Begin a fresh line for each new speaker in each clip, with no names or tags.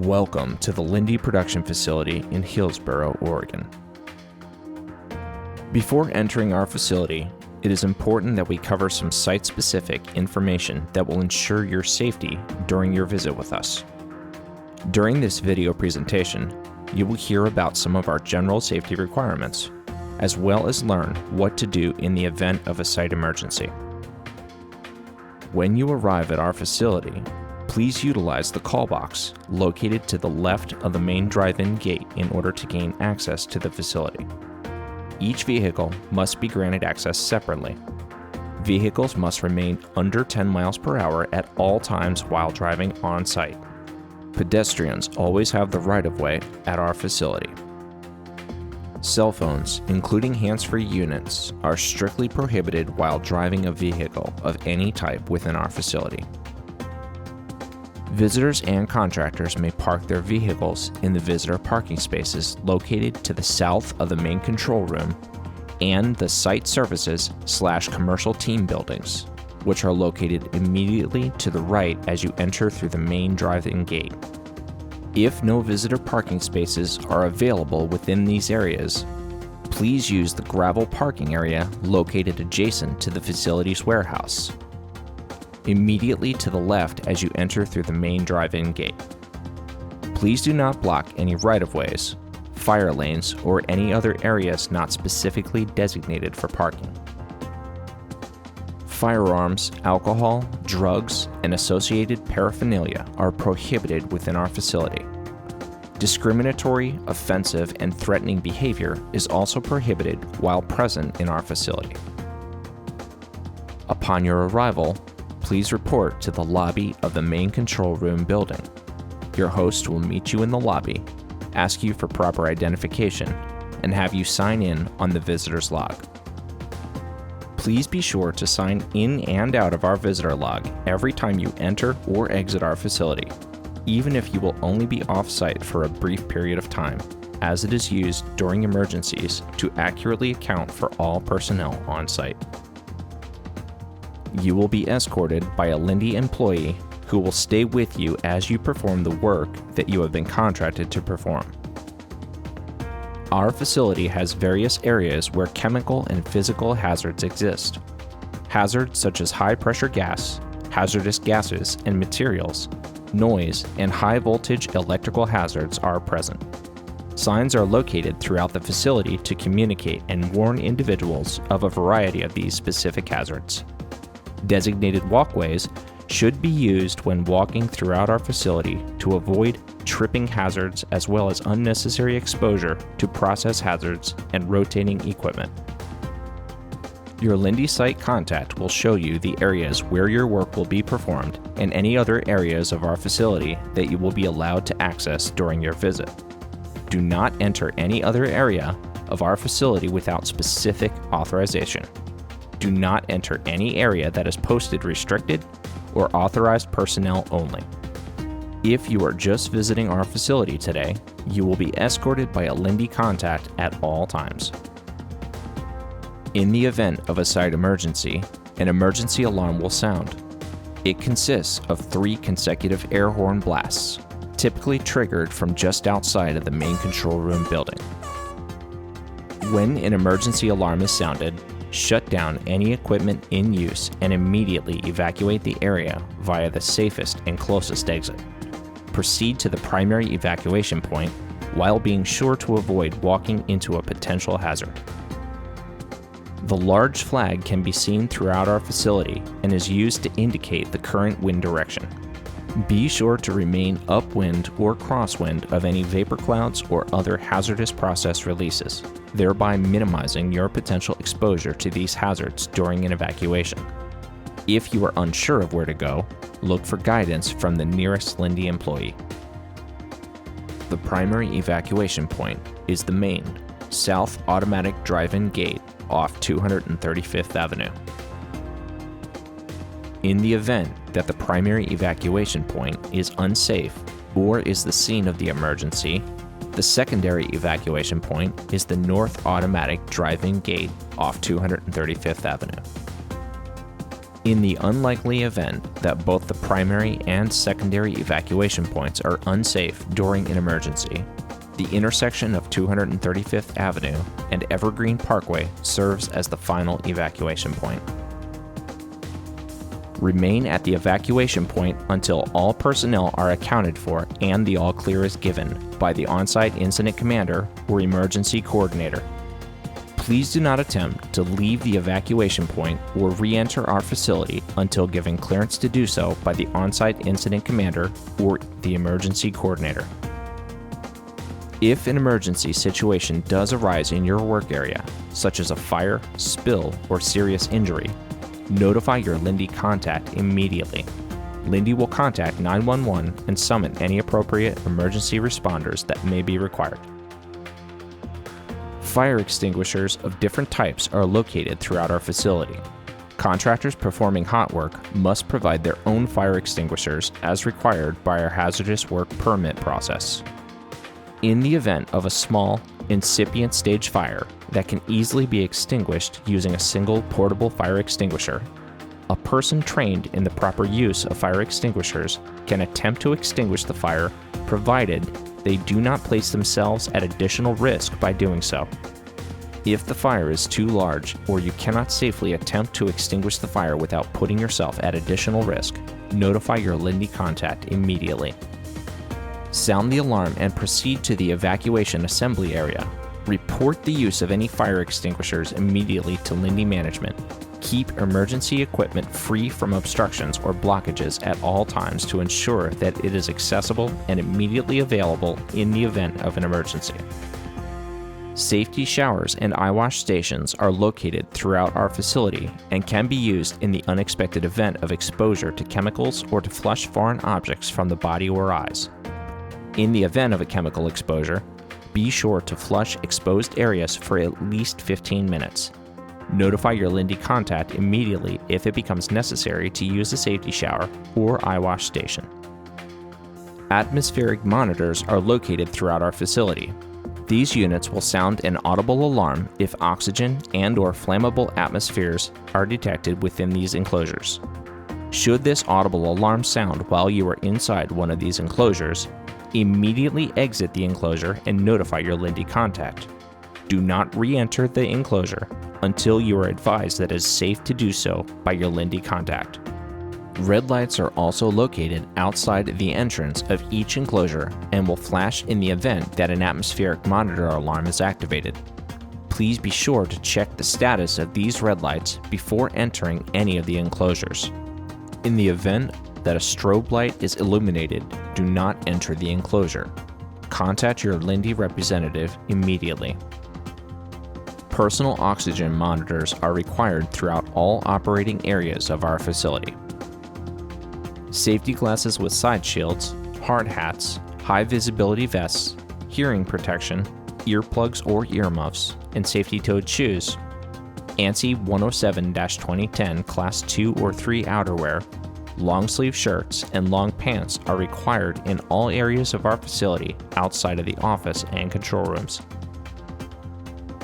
Welcome to the Linde Production Facility in Hillsboro, Oregon. Before entering our facility, it is important that we cover some site-specific information that will ensure your safety during your visit with us. During this video presentation, you will hear about some of our general safety requirements, as well as learn what to do in the event of a site emergency. When you arrive at our facility, please utilize the call box located to the left of the main drive-in gate in order to gain access to the facility. Each vehicle must be granted access separately. Vehicles must remain under 10 miles per hour at all times while driving on site. Pedestrians always have the right-of-way at our facility. Cell phones, including hands-free units, are strictly prohibited while driving a vehicle of any type within our facility. Visitors and contractors may park their vehicles in the visitor parking spaces located to the south of the main control room and the site services/commercial team buildings, which are located immediately to the right as you enter through the main drive-in gate. If no visitor parking spaces are available within these areas, please use the gravel parking area located adjacent to the facility's warehouse, immediately to the left as you enter through the main drive-in gate. Please do not block any right-of-ways, fire lanes, or any other areas not specifically designated for parking. Firearms, alcohol, drugs, and associated paraphernalia are prohibited within our facility. Discriminatory, offensive, and threatening behavior is also prohibited while present in our facility. Upon your arrival, please report to the lobby of the main control room building. Your host will meet you in the lobby, ask you for proper identification, and have you sign in on the visitor's log. Please be sure to sign in and out of our visitor log every time you enter or exit our facility, even if you will only be off-site for a brief period of time, as it is used during emergencies to accurately account for all personnel on site. You will be escorted by a Linde employee who will stay with you as you perform the work that you have been contracted to perform. Our facility has various areas where chemical and physical hazards exist. Hazards such as high-pressure gas, hazardous gases and materials, noise, and high-voltage electrical hazards are present. Signs are located throughout the facility to communicate and warn individuals of a variety of these specific hazards. Designated walkways should be used when walking throughout our facility to avoid tripping hazards as well as unnecessary exposure to process hazards and rotating equipment. Your Linde site contact will show you the areas where your work will be performed and any other areas of our facility that you will be allowed to access during your visit. Do not enter any other area of our facility without specific authorization. Do not enter any area that is posted restricted or authorized personnel only. If you are just visiting our facility today, you will be escorted by a Linde contact at all times. In the event of a site emergency, an emergency alarm will sound. It consists of 3 consecutive air horn blasts, typically triggered from just outside of the main control room building. When an emergency alarm is sounded, shut down any equipment in use and immediately evacuate the area via the safest and closest exit. Proceed to the primary evacuation point while being sure to avoid walking into a potential hazard. The large flag can be seen throughout our facility and is used to indicate the current wind direction. Be sure to remain upwind or crosswind of any vapor clouds or other hazardous process releases, thereby minimizing your potential exposure to these hazards during an evacuation. If you are unsure of where to go, look for guidance from the nearest Linde employee. The primary evacuation point is the main, south automatic drive-in gate off 235th Avenue. In the event that the primary evacuation point is unsafe or is the scene of the emergency, the secondary evacuation point is the north automatic drive-in gate off 235th Avenue. In the unlikely event that both the primary and secondary evacuation points are unsafe during an emergency, the intersection of 235th Avenue and Evergreen Parkway serves as the final evacuation point. Remain at the evacuation point until all personnel are accounted for and the all clear is given by the on-site incident commander or emergency coordinator. Please do not attempt to leave the evacuation point or re-enter our facility until given clearance to do so by the on-site incident commander or the emergency coordinator. If an emergency situation does arise in your work area, such as a fire, spill, or serious injury, notify your Linde contact immediately. Linde will contact 911 and summon any appropriate emergency responders that may be required. Fire extinguishers of different types are located throughout our facility. Contractors performing hot work must provide their own fire extinguishers as required by our hazardous work permit process. In the event of a small, incipient stage fire that can easily be extinguished using a single portable fire extinguisher, a person trained in the proper use of fire extinguishers can attempt to extinguish the fire provided they do not place themselves at additional risk by doing so. If the fire is too large or you cannot safely attempt to extinguish the fire without putting yourself at additional risk, notify your Linde contact immediately. Sound the alarm and proceed to the evacuation assembly area. Report the use of any fire extinguishers immediately to Linde management. Keep emergency equipment free from obstructions or blockages at all times to ensure that it is accessible and immediately available in the event of an emergency. Safety showers and eye wash stations are located throughout our facility and can be used in the unexpected event of exposure to chemicals or to flush foreign objects from the body or eyes. In the event of a chemical exposure, be sure to flush exposed areas for at least 15 minutes. Notify your Linde contact immediately if it becomes necessary to use a safety shower or eye wash station. Atmospheric monitors are located throughout our facility. These units will sound an audible alarm if oxygen and/or flammable atmospheres are detected within these enclosures. Should this audible alarm sound while you are inside one of these enclosures, immediately exit the enclosure and notify your Linde contact. Do not re-enter the enclosure until you are advised that it is safe to do so by your Linde contact. Red lights are also located outside the entrance of each enclosure and will flash in the event that an atmospheric monitor alarm is activated. Please be sure to check the status of these red lights before entering any of the enclosures. In the event that a strobe light is illuminated, do not enter the enclosure. Contact your Linde representative immediately. Personal oxygen monitors are required throughout all operating areas of our facility. Safety glasses with side shields, hard hats, high visibility vests, hearing protection, earplugs or earmuffs, and safety-toed shoes, ANSI 107-2010 Class 2 or 3 outerwear, long-sleeve shirts, and long pants are required in all areas of our facility outside of the office and control rooms.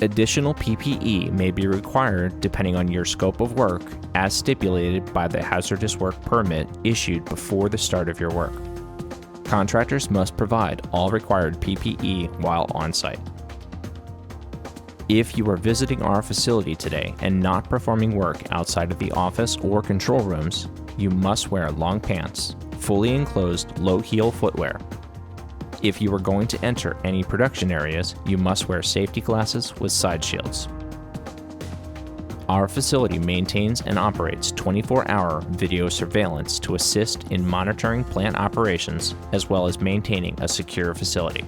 Additional PPE may be required depending on your scope of work as stipulated by the hazardous work permit issued before the start of your work. Contractors must provide all required PPE while on site. If you are visiting our facility today and not performing work outside of the office or control rooms, you must wear long pants, fully enclosed low-heel footwear. If you are going to enter any production areas, you must wear safety glasses with side shields. Our facility maintains and operates 24-hour video surveillance to assist in monitoring plant operations as well as maintaining a secure facility.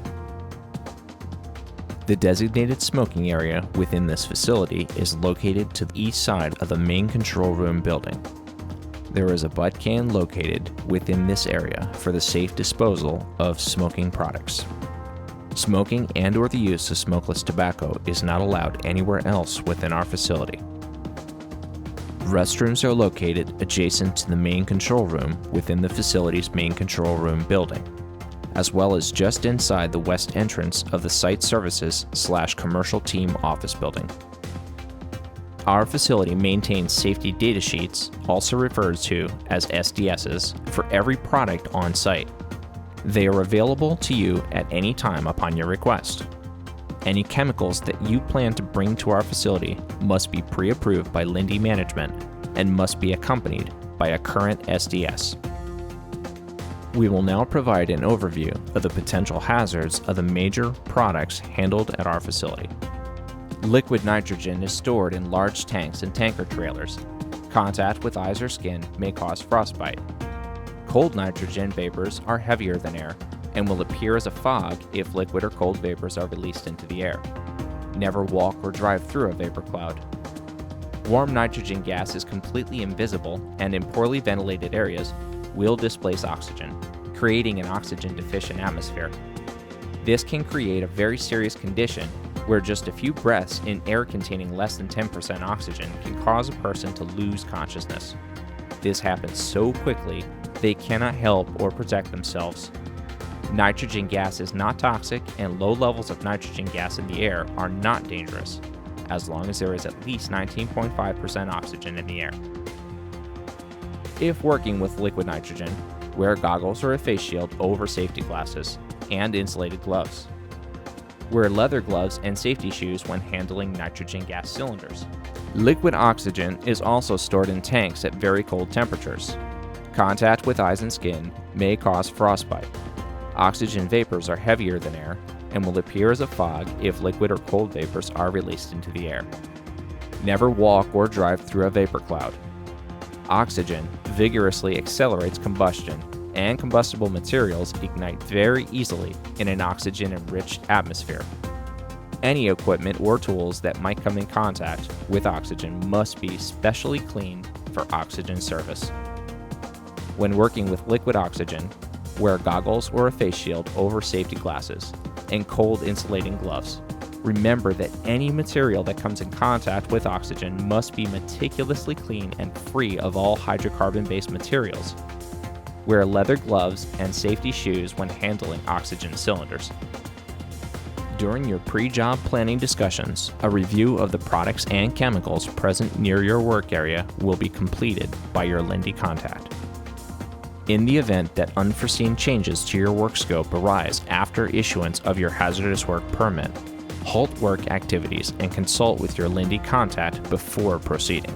The designated smoking area within this facility is located to the east side of the main control room building. There is a butt can located within this area for the safe disposal of smoking products. Smoking and/or the use of smokeless tobacco is not allowed anywhere else within our facility. Restrooms are located adjacent to the main control room within the facility's main control room building, as well as just inside the west entrance of the Site Services/Commercial Team office building. Our facility maintains safety data sheets, also referred to as SDSs, for every product on site. They are available to you at any time upon your request. Any chemicals that you plan to bring to our facility must be pre-approved by Linde Management and must be accompanied by a current SDS. We will now provide an overview of the potential hazards of the major products handled at our facility. Liquid nitrogen is stored in large tanks and tanker trailers. Contact with eyes or skin may cause frostbite. Cold nitrogen vapors are heavier than air and will appear as a fog if liquid or cold vapors are released into the air. Never walk or drive through a vapor cloud. Warm nitrogen gas is completely invisible and in poorly ventilated areas will displace oxygen, creating an oxygen-deficient atmosphere. This can create a very serious condition where just a few breaths in air containing less than 10% oxygen can cause a person to lose consciousness. This happens so quickly, they cannot help or protect themselves. Nitrogen gas is not toxic, and low levels of nitrogen gas in the air are not dangerous, as long as there is at least 19.5% oxygen in the air. If working with liquid nitrogen, wear goggles or a face shield over safety glasses and insulated gloves. Wear leather gloves and safety shoes when handling nitrogen gas cylinders. Liquid oxygen is also stored in tanks at very cold temperatures. Contact with eyes and skin may cause frostbite. Oxygen vapors are heavier than air and will appear as a fog if liquid or cold vapors are released into the air. Never walk or drive through a vapor cloud. Oxygen vigorously accelerates combustion, and combustible materials ignite very easily in an oxygen-enriched atmosphere. Any equipment or tools that might come in contact with oxygen must be specially cleaned for oxygen service. When working with liquid oxygen, wear goggles or a face shield over safety glasses and cold insulating gloves. Remember that any material that comes in contact with oxygen must be meticulously clean and free of all hydrocarbon-based materials. Wear leather gloves and safety shoes when handling oxygen cylinders. During your pre-job planning discussions, a review of the products and chemicals present near your work area will be completed by your Linde contact. In the event that unforeseen changes to your work scope arise after issuance of your hazardous work permit, halt work activities and consult with your Linde contact before proceeding.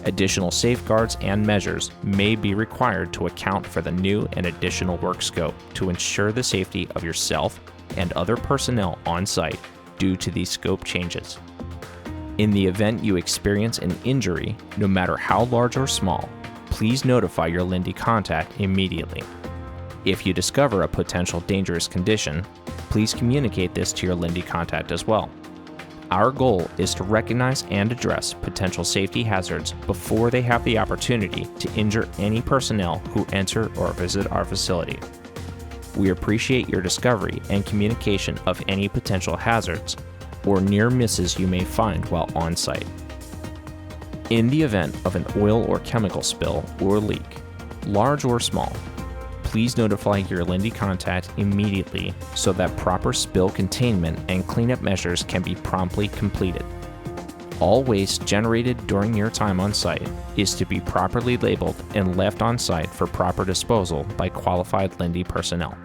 Additional safeguards and measures may be required to account for the new and additional work scope to ensure the safety of yourself and other personnel on site due to these scope changes. In the event you experience an injury, no matter how large or small, please notify your Linde contact immediately. If you discover a potential dangerous condition, please communicate this to your Linde contact as well. Our goal is to recognize and address potential safety hazards before they have the opportunity to injure any personnel who enter or visit our facility. We appreciate your discovery and communication of any potential hazards or near misses you may find while on site. In the event of an oil or chemical spill or leak, large or small, please notify your Linde contact immediately so that proper spill containment and cleanup measures can be promptly completed. All waste generated during your time on site is to be properly labeled and left on site for proper disposal by qualified Linde personnel.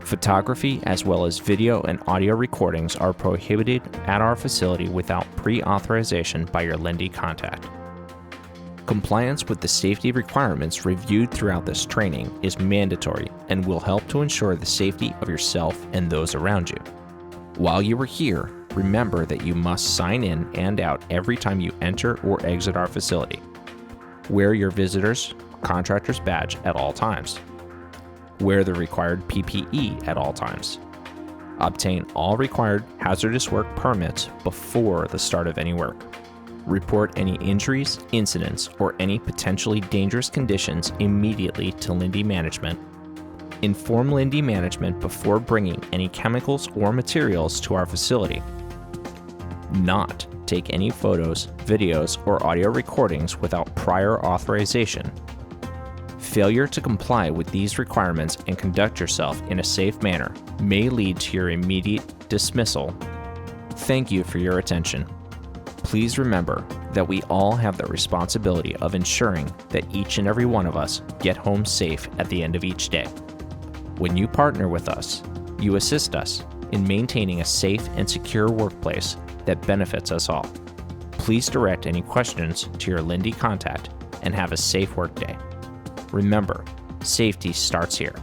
Photography as well as video and audio recordings are prohibited at our facility without pre-authorization by your Linde contact. Compliance with the safety requirements reviewed throughout this training is mandatory and will help to ensure the safety of yourself and those around you. While you are here, remember that you must sign in and out every time you enter or exit our facility. Wear your visitor's contractor's badge at all times. Wear the required PPE at all times. Obtain all required hazardous work permits before the start of any work. Report any injuries, incidents, or any potentially dangerous conditions immediately to Linde Management. Inform Linde Management before bringing any chemicals or materials to our facility. Not take any photos, videos, or audio recordings without prior authorization. Failure to comply with these requirements and conduct yourself in a safe manner may lead to your immediate dismissal. Thank you for your attention. Please remember that we all have the responsibility of ensuring that each and every one of us get home safe at the end of each day. When you partner with us, you assist us in maintaining a safe and secure workplace that benefits us all. Please direct any questions to your Linde contact and have a safe workday. Remember, safety starts here.